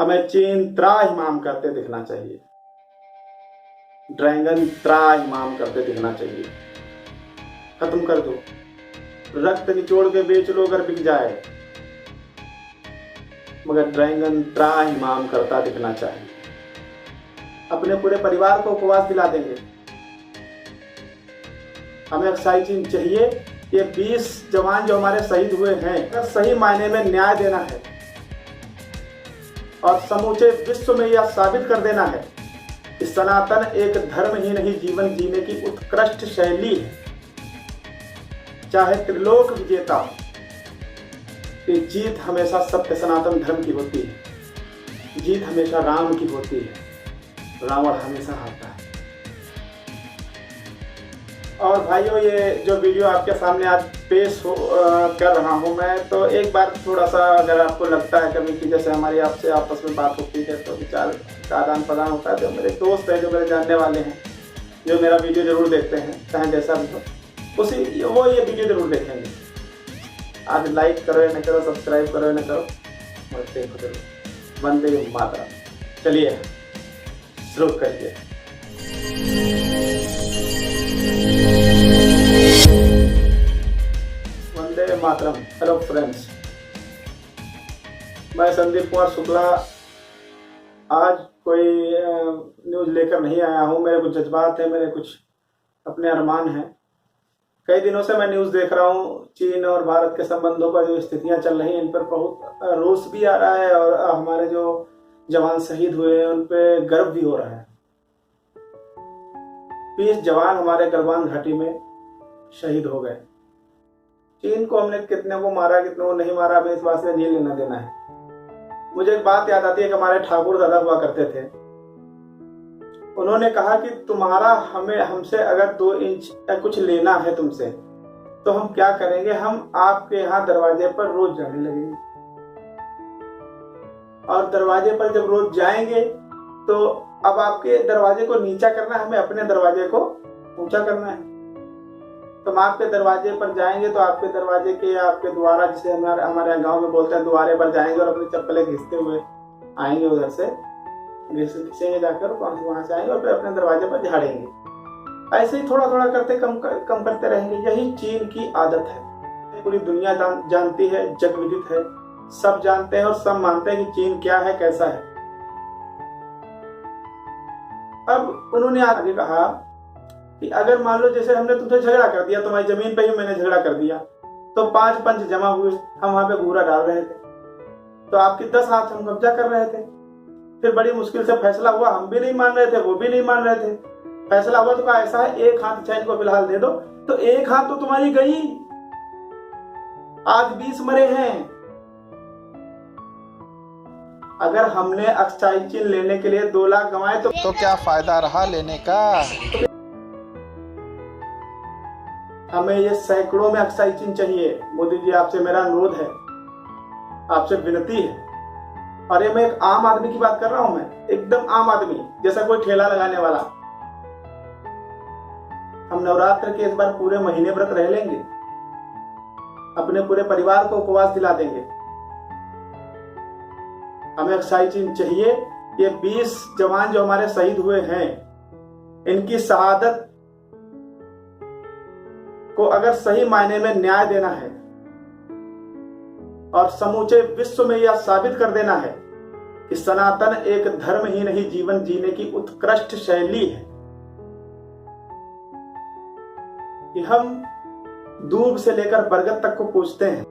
हमें चीन त्राहिमाम करते दिखना चाहिए, ड्रैगन त्राहिमाम करते दिखना चाहिए। खत्म कर दो, रक्त निचोड़ के बेच लो अगर बिक जाए, मगर ड्रैगन त्राहिमाम करता दिखना चाहिए। अपने पूरे परिवार को उपवास दिला देंगे। हमें अक्साई चीन चाहिए। ये 20 जवान जो हमारे शहीद हुए हैं, सही मायने में न्याय देना है और समूचे विश्व में यह साबित कर देना है कि सनातन एक धर्म ही नहीं, जीवन जीने की उत्कृष्ट शैली है। चाहे त्रिलोक विजेता हो, कि जीत हमेशा सत्य सनातन धर्म की होती है, जीत हमेशा राम की होती है, रावण हमेशा हारता है। और भाइयों, ये जो वीडियो आपके सामने आज पेश कर रहा हूँ मैं, तो एक बार थोड़ा सा अगर आपको लगता है कभी कि जैसे हमारी आपसे आपस में बात होती है तो विचार का आदान प्रदान होता है, तो मेरे दोस्त हैं, जो मेरे जानने वाले हैं, जो मेरा वीडियो जरूर देखते हैं, चाहे जैसा भी हो, वो ये वीडियो जरूर देखेंगे। आज लाइक करो या न करो, सब्सक्राइब करो या न करो, और देखो जरूर। वंदे मातरम। चलिए शुरू करिए। वंदे मातरम। हेलो फ्रेंड्स, मैं संदीप कुमार शुक्ला आज कोई न्यूज़ लेकर नहीं आया हूँ। मेरे कुछ जज्बात हैं, मेरे कुछ अपने अरमान हैं। कई दिनों से मैं न्यूज़ देख रहा हूँ, चीन और भारत के संबंधों पर जो स्थितियाँ चल रही हैं, इन पर बहुत रोष भी आ रहा है और हमारे जो जवान शहीद हुए हैं उन पर गर्व भी हो रहा है। 20 जवान हमारे गलवान घाटी में शहीद हो गए। चीन को हमने कितने को मारा, कितने को नहीं मारा, हमें इस बात से नहीं लेना देना है। मुझे एक बात याद आती है कि हमारे ठाकुर दादा हुआ करते थे। उन्होंने कहा कि तुम्हारा हमसे अगर 2 इंच कुछ लेना है तुमसे, तो हम क्या करेंगे, हम आपके यहाँ दरवाजे पर रोज जाने लगेंगे। और दरवाजे पर जब रोज जाएंगे तो अब आपके दरवाजे को नीचा करना है, हमें अपने दरवाजे को ऊंचा करना है। तो हम आपके दरवाजे पर जाएंगे तो आपके दरवाजे के या आपके द्वारा, जिसे हमारे गांव में बोलते हैं, द्वारे पर जाएंगे और अपनी चप्पलें घिसते हुए आएंगे, उधर से घिसेंगे जाकर, वहां से आएंगे और फिर अपने दरवाजे पर झाड़ेंगे। ऐसे ही थोड़ा थोड़ा करते कम करते रहेंगे। यही चीन की आदत है। पूरी दुनिया जानती है, जग विदित है, सब जानते हैं और सब मानते हैं कि चीन क्या है, कैसा है। अब उन्होंने आगे कहा कि अगर मान लो जैसे हमने तुमसे झगड़ा कर दिया, तुम्हारी जमीन पे ही मैंने झगड़ा कर दिया, तो 5 पंच जमा हुए, हम वहां पे घूरा डाल रहे थे, तो आपकी 10 हाथ हम कब्जा कर रहे थे। फिर बड़ी मुश्किल से फैसला हुआ, हम भी नहीं मान रहे थे, वो भी नहीं मान रहे थे। फैसला हुआ तो कहा ऐसा है, 1 हाथ चैन को फिलहाल दे दो, तो 1 हाथ तो तुम्हारी गई, आज 20 मरे हैं। अगर हमने अक्साई चीन लेने के लिए 2 लाख गंवाए तो क्या फायदा रहा लेने का। हमें ये सैकड़ों में अक्साई चीन चाहिए। मोदी जी, आपसे मेरा अनुरोध है, आपसे विनती है। और ये मैं एक आम आदमी की बात कर रहा हूं, मैं एकदम आम आदमी, जैसा कोई ठेला लगाने वाला। हम नवरात्र के इस बार पूरे महीने व्रत रह लेंगे, अपने पूरे परिवार को उपवास दिला देंगे। हमें अक्साई चीन चाहिए। ये 20 जवान जो हमारे शहीद हुए हैं, इनकी शहादत को अगर सही मायने में न्याय देना है और समूचे विश्व में यह साबित कर देना है कि सनातन एक धर्म ही नहीं, जीवन जीने की उत्कृष्ट शैली है। कि हम दूब से लेकर बरगद तक को पूजते हैं,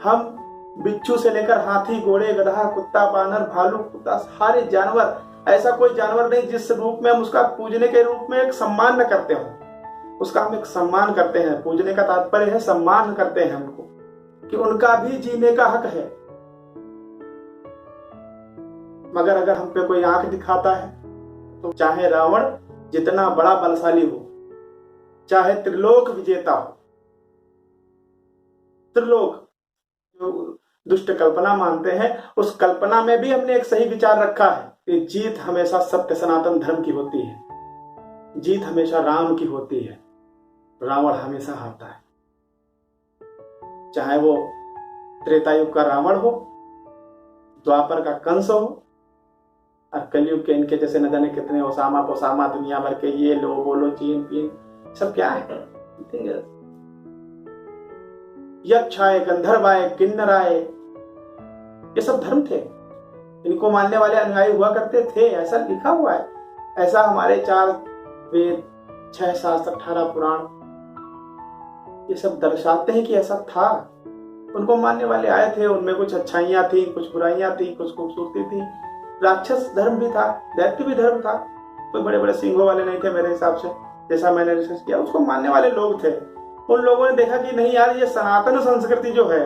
हम बिच्छू से लेकर हाथी, घोड़े, गधा, कुत्ता, बानर, भालू, कुत्ता, सारे जानवर, ऐसा कोई जानवर नहीं जिस रूप में हम उसका पूजने के रूप में एक सम्मान न करते हो। उसका हम एक सम्मान करते हैं। पूजने का तात्पर्य है सम्मान करते हैं उनको, कि उनका भी जीने का हक है। मगर अगर हम पे कोई आंख दिखाता है, तो चाहे रावण जितना बड़ा बलशाली हो, चाहे त्रिलोक विजेता हो, त्रिलोक जो दुष्ट कल्पना मानते हैं, उस कल्पना में भी हमने एक सही विचार रखा है कि जीत हमेशा सत्य सनातन धर्म की होती है, जीत हमेशा राम की होती है, रावण हमेशा हारता है। चाहे वो त्रेता युग का रावण हो, द्वापर का कंस हो और कलयुग के इनके जैसे न जाने कितने ओसामा पोसामा दुनिया भर के ये लो बोलो चीन पीन सब क्या है। यक्ष आए, गंधर्व आए, किन्नर आए, ये सब धर्म थे, इनको मानने वाले अनुयायी हुआ करते थे, ऐसा लिखा हुआ है। ऐसा हमारे 4 वेद, 6 शास्त्र, 18 पुराण ये सब दर्शाते हैं कि ऐसा था। उनको मानने वाले आए थे, उनमें कुछ अच्छाइयां थी, कुछ बुराइयां थी, कुछ खूबसूरती थी। राक्षस धर्म भी था, दैत्य भी धर्म था, कोई बड़े बड़े सिंहों वाले नहीं थे मेरे हिसाब से, जैसा मैंने रिसर्च किया। उसको मानने वाले लोग थे। उन लोगों ने देखा कि नहीं यार, ये सनातन संस्कृति जो है,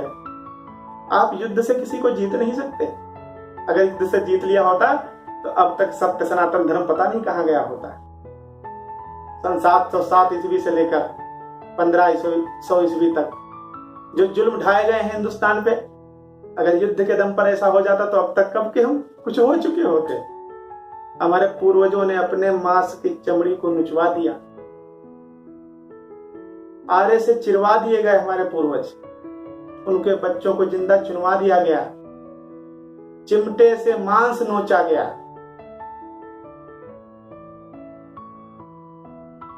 आप युद्ध से किसी को जीत नहीं सकते। अगर युद्ध से जीत लिया होता तो अब तक सत्य सनातन धर्म पता नहीं कहां गया होता। सन 707 ईस्वी से लेकर 1500 ईस्वी तक जो जुल्म ढाए गए हैं हिंदुस्तान पे, अगर युद्ध के दम पर ऐसा हो जाता तो अब तक कब के हम कुछ हो चुके होते। हमारे पूर्वजों ने अपने मांस की चमड़ी को नुचवा दिया, आरे से चिरवा दिए गए हमारे पूर्वज, उनके बच्चों को जिंदा चुनवा दिया गया, चिमटे से मांस नोचा गया,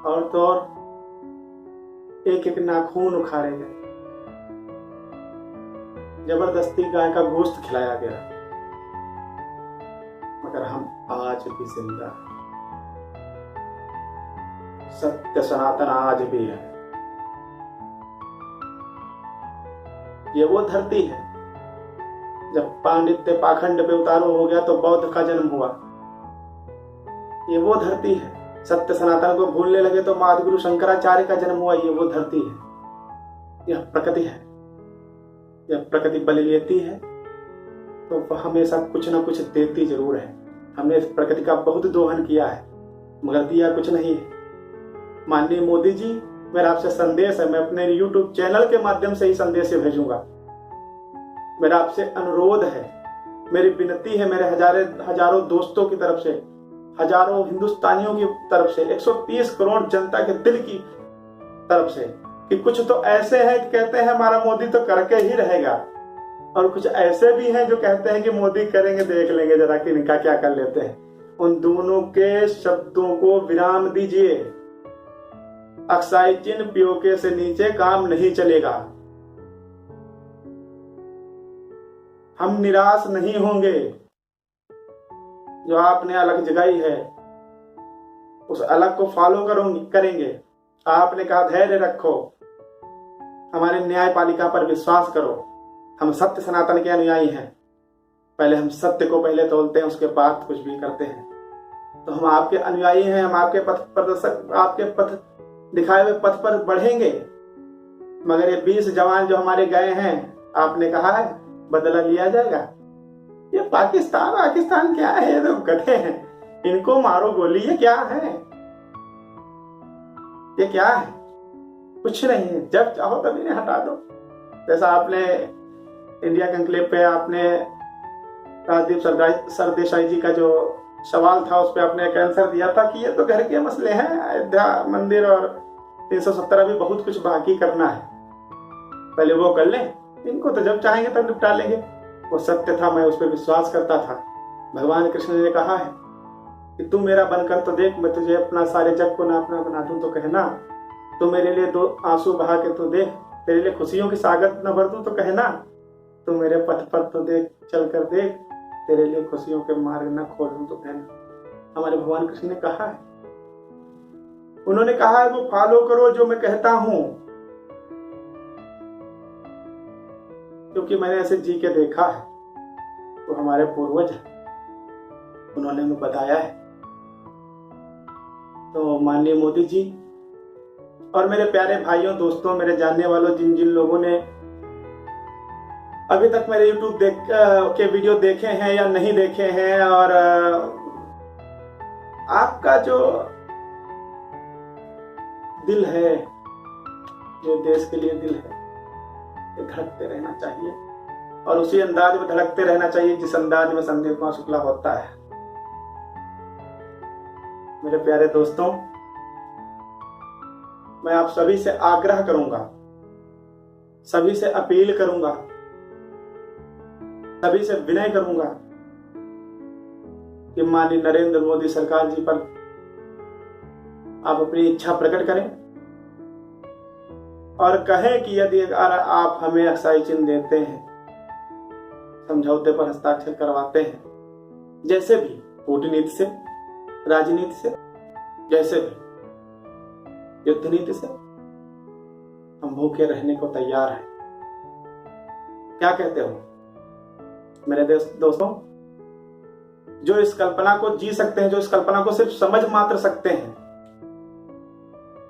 और तो और एक एक नाखून उखाड़े गए, जबरदस्ती गाय का गोश्त खिलाया गया। मगर हम आज भी जिंदा हैं, सत्य सनातन आज भी है। ये वो धरती है जब पांडित्य पाखंड पे उतारू हो गया तो बौद्ध का जन्म हुआ। ये वो धरती है, सत्य सनातन को भूलने लगे तो माधगुरु शंकराचार्य का जन्म हुआ। ये वो धरती है, यह प्रकृति है। जब प्रकृति बल लेती है तो वह हमेशा कुछ ना कुछ देती जरूर है। हमने इस प्रकृति का बहुत दोहन किया है मगर दिया कुछ नहीं है। माननीय मोदी जी, मेरा आपसे संदेश है, मैं अपने YouTube चैनल के माध्यम से ही संदेश भेजूंगा। मेरा आपसे अनुरोध है, मेरी विनती है, मेरे हजारों दोस्तों की तरफ से, हजारों हिंदुस्तानियों की तरफ से, 130 करोड़ जनता के दिल की तरफ से, कि कुछ तो ऐसे हैं कि कहते हैं हमारा मोदी तो करके ही रहेगा, और कुछ ऐसे भी हैं जो कहते हैं कि मोदी करेंगे देख लेंगे जरा कि इनका क्या कर लेते हैं। उन दोनों के शब्दों को विराम दीजिए। अक्साई चिन्ह पीओके से नीचे काम नहीं चलेगा। हम निराश नहीं होंगे। जो आपने अलग जगाई है उस अलग को फॉलो करेंगे। आपने कहा धैर्य रखो, हमारे न्यायपालिका पर विश्वास करो। हम सत्य सनातन के अनुयायी हैं। पहले हम सत्य को पहले तोलते हैं, उसके बाद कुछ भी करते हैं। तो हम आपके अनुयायी हैं, हम आपके पथ प्रदर्शक, आपके पथ दिखाए हुए पथ पर बढ़ेंगे। मगर ये 20 जवान जो हमारे गए हैं, आपने कहा है बदला लिया जाएगा। ये पाकिस्तान क्या है? ये तो गधे हैं, इनको मारो गोली। ये क्या है? ये क्या है? कुछ नहीं है। जब चाहो तभी इन्हें हटा दो। जैसा आपने इंडिया कंक्लेव पे आपने राजदीप सरदेसाई जी का जो सवाल था उस पर आपने एक आंसर दिया था कि ये तो घर के मसले हैं, अयोध्या मंदिर और 317 भी बहुत कुछ बाकी करना है, पहले वो कर लें। इनको तो जब चाहेंगे तब निपटा लेंगे। वो सत्य था, मैं उस पर विश्वास करता था। भगवान कृष्ण ने कहा है कि तू मेरा बनकर तो देख, मैं तुझे अपना सारे जग को ना अपना बना दूं तो कहना। तू मेरे लिए 2 आंसू बहा के तो देख, तेरे लिए खुशियों की सागर न भर दूं तो कहना। तू मेरे पथ पर तो देख, चल कर देख, तेरे लिए खुशियों के मार्ग न खोल दूं तो कहना। हमारे भगवान कृष्ण ने कहा है, उन्होंने कहा है वो फॉलो करो जो मैं कहता हूं, क्योंकि मैंने ऐसे जी के देखा है। वो हमारे पूर्वज हैं, उन्होंने हमें बताया है। तो माननीय मोदी जी और मेरे प्यारे भाइयों, दोस्तों, मेरे जानने वालों, जिन जिन लोगों ने अभी तक मेरे YouTube के वीडियो देखे हैं या नहीं देखे हैं, और आपका जो दिल है, जो देश के लिए दिल है, ये धड़कते रहना चाहिए और उसी अंदाज में धड़कते रहना चाहिए जिस अंदाज में संदीप कुमार शुक्ला होता है। मेरे प्यारे दोस्तों, मैं आप सभी से आग्रह करूंगा, सभी से अपील करूंगा सभी से विनय करूंगा कि माननीय नरेंद्र मोदी सरकार जी पर आप अपनी इच्छा प्रकट करें और कहें कि यदि अगर आप हमें अक्साई चिन्ह देते हैं, समझौते पर हस्ताक्षर करवाते हैं, जैसे भी कूटनीति से, राजनीति से, जैसे भी युद्ध नीति से, हम भूखे रहने को तैयार हैं। क्या कहते हो मेरे दोस्तों? जो इस कल्पना को जी सकते हैं, जो इस कल्पना को सिर्फ समझ मात्र सकते हैं,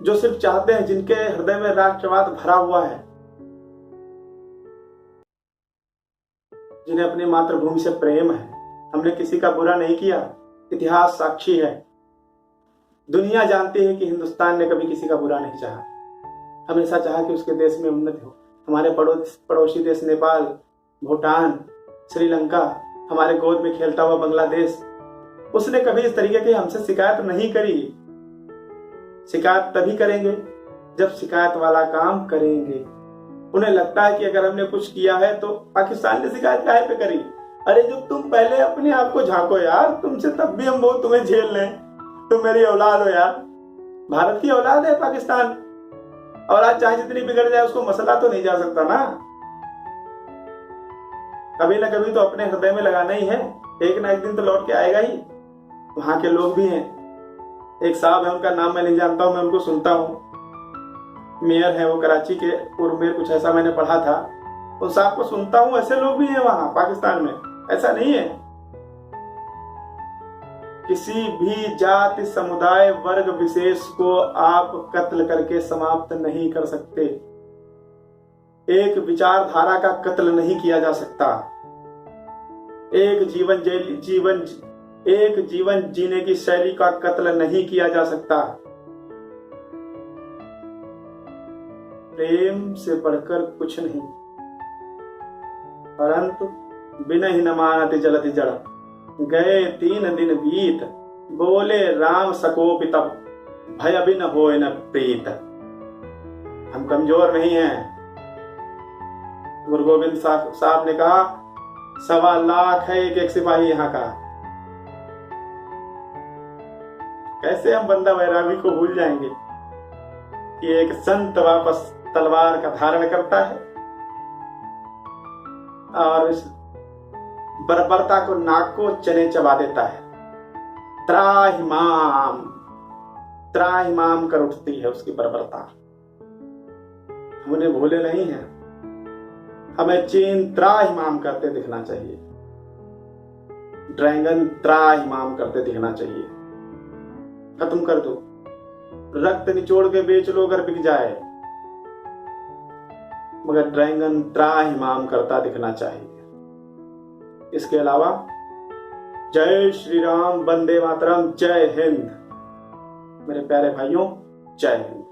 जो सिर्फ चाहते हैं, जिनके हृदय में राष्ट्रवाद भरा हुआ है, जिन्हें अपनी मातृभूमि से प्रेम है, हमने किसी का बुरा नहीं किया, इतिहास साक्षी है, दुनिया जानती है कि हिंदुस्तान ने कभी किसी का बुरा नहीं चाहा, हमेशा चाहा कि उसके देश में उन्नति हो। हमारे पड़ोसी देश नेपाल, भूटान, श्रीलंका, हमारे गोद में खेलता हुआ बांग्लादेश, उसने कभी इस तरीके की हमसे शिकायत नहीं करी। शिकायत तभी करेंगे जब शिकायत वाला काम करेंगे। उन्हें लगता है कि अगर हमने कुछ किया है तो पाकिस्तान ने शिकायत काहे पे करी? अरे जब तुम पहले अपने आप को झांको यार, तुमसे तब भी हम बहुत तुम्हें झेल लें, तुम मेरी औलाद हो यार, भारत की औलाद है पाकिस्तान, और आज चाहे जितनी बिगड़ जाए उसको मसला तो नहीं जा सकता ना। कभी ना कभी तो अपने हृदय में लगाना ही है, एक ना एक दिन तो लौट के आएगा ही। वहां के लोग भी हैं, एक साहब है, उनका नाम मैं नहीं जानता हूं, मैं उनको सुनता हूं, मेयर है वो कराची के, पूर्व मेयर, कुछ ऐसा मैंने पढ़ा था, उन साहब को सुनता हूं। ऐसे लोग भी हैं वहां पाकिस्तान में, ऐसा नहीं है। किसी भी जाति, समुदाय, वर्ग विशेष को आप कत्ल करके समाप्त नहीं कर सकते। एक विचारधारा का कत्ल नहीं किया जा सकता। एक जीवन जीने की शैली का कत्ल नहीं किया जा सकता। प्रेम से बढ़कर कुछ नहीं। परंतु बिन ही न मानति जलति जड़, गए 3 दिन बीत, बोले राम सकोपि तब, भय बिन होय न प्रीत। हम कमजोर नहीं हैं। गुरु गोविंद साहब ने कहा 1.25 लाख है एक सिपाही यहाँ का। कैसे हम बंदा वैरागी को भूल जाएंगे कि एक संत वापस तलवार का धारण करता है और इस बर्बरता को, नाक को चने चबा देता है। त्राहिमाम कर उठती है उसकी बर्बरता। हम उन्हें भूले नहीं हैं। हमें चीन त्राहिमाम करते दिखना चाहिए, ड्रैगन त्राहिमाम करते दिखना चाहिए। खत्म कर दो, रक्त निचोड़ के बेच लो अगर बिक जाए, मगर ड्रैगन त्राहिमाम करता दिखना चाहिए। इसके अलावा जय श्री राम, वंदे मातरम, जय हिंद। मेरे प्यारे भाइयों, जय हिंद।